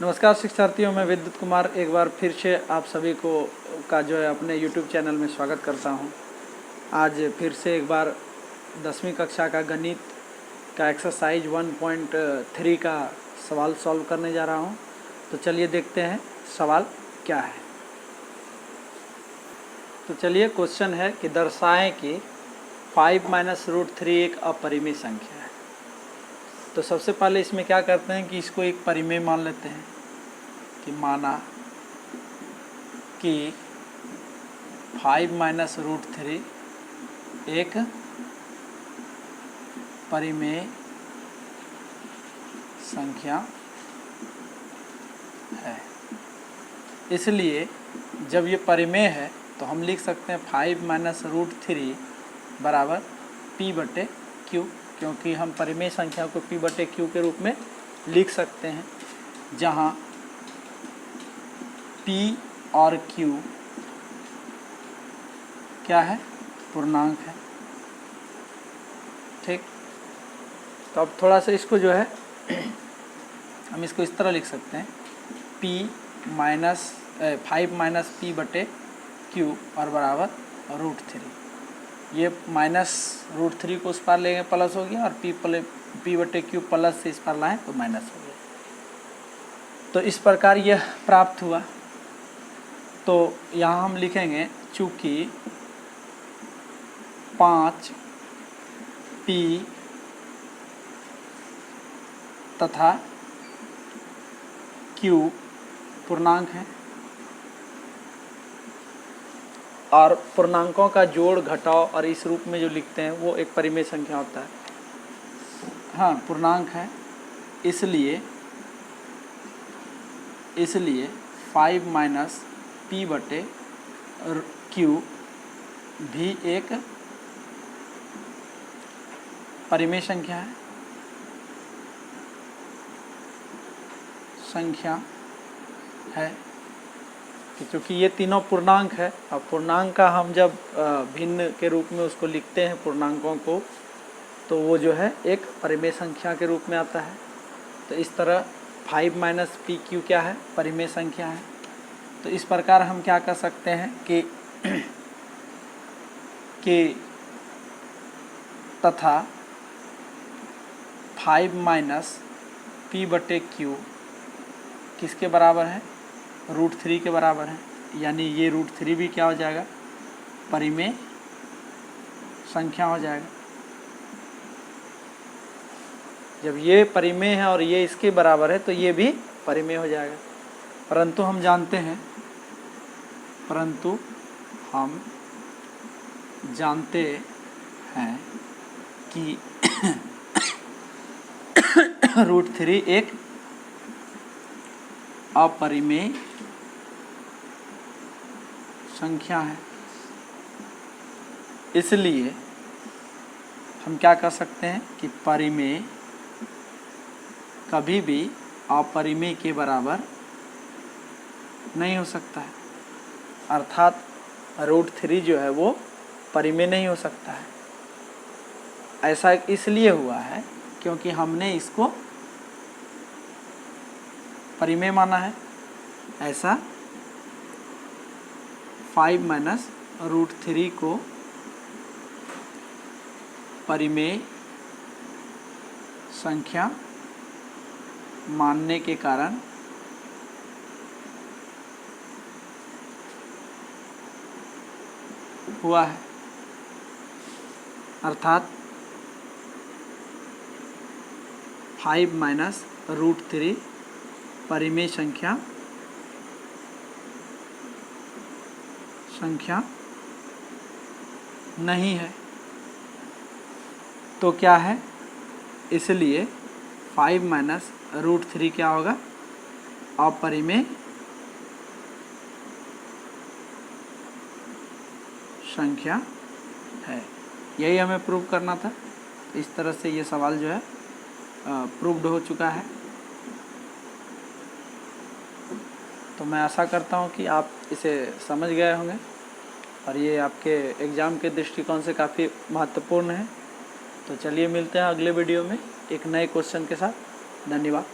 नमस्कार शिक्षार्थियों, मैं विद्युत कुमार एक बार फिर से आप सभी को का जो है अपने YouTube चैनल में स्वागत करता हूं। आज फिर से एक बार 10वीं कक्षा का गणित का एक्सरसाइज 1.3 का सवाल सॉल्व करने जा रहा हूं। तो चलिए देखते हैं सवाल क्या है। तो चलिए क्वेश्चन है कि दर्शाएं कि 5-√3 एक अपरिमेय संख्या है। तो सबसे पहले इसमें क्या करते हैं कि इसको एक परिमेय मान लेते हैं कि माना कि 5-√3 एक परिमेय संख्या है। इसलिए जब ये परिमेय है तो हम लिख सकते हैं 5-√3 बराबर P/Q, क्योंकि हम परिमेय संख्या को P/Q के रूप में लिख सकते हैं, जहाँ P और Q क्या है, पूर्णांक है। ठीक, तो अब थोड़ा सा इसको जो है हम इसको इस तरह लिख सकते हैं 5-P/Q और बराबर √3। ये -√3 को उस पार लेंगे प्लस हो गया, और P/Q प्लस से इस पार लाएँ तो माइनस हो गया। तो इस प्रकार यह प्राप्त हुआ। तो यहाँ हम लिखेंगे चूँकि 5P तथा Q पूर्णांक है और पूर्णांकों का जोड़ घटाव और इस रूप में जो लिखते हैं वो एक परिमेय संख्या होता है। हाँ, पूर्णांक है, इसलिए 5-P/Q भी एक परिमेय संख्या है कि चूँकि ये तीनों पूर्णांक है। अब पूर्णांक का हम जब भिन्न के रूप में उसको लिखते हैं पूर्णांकों को, तो वो जो है एक परिमेय संख्या के रूप में आता है। तो इस तरह 5-PQ क्या है, परिमेय संख्या है। तो इस प्रकार हम क्या कर सकते हैं कि तथा 5-P/Q किसके बराबर है, √3 के बराबर है। यानी ये √3 भी क्या हो जाएगा, परिमेय संख्या हो जाएगा। जब ये परिमेय है और ये इसके बराबर है तो ये भी परिमेय हो जाएगा। परंतु हम जानते हैं कि √3 एक अपरिमेय संख्या है। इसलिए हम क्या कर सकते हैं कि परिमेय कभी भी अपरिमेय के बराबर नहीं हो सकता है। अर्थात √3 जो है वो परिमेय नहीं हो सकता है। ऐसा इसलिए हुआ है क्योंकि हमने इसको परिमेय माना है। ऐसा 5-√3 को परिमेय संख्या मानने के कारण हुआ है। अर्थात 5-√3 परिमेय संख्या नहीं है। तो क्या है, इसलिए 5-√3 क्या होगा, अपरिमेय संख्या है। यही हमें प्रूव करना था। इस तरह से ये सवाल जो है प्रूव्ड हो चुका है। तो मैं आशा करता हूँ कि आप इसे समझ गए होंगे और ये आपके एग्ज़ाम के दृष्टिकोण से काफ़ी महत्वपूर्ण है। तो चलिए मिलते हैं अगले वीडियो में एक नए क्वेश्चन के साथ। धन्यवाद।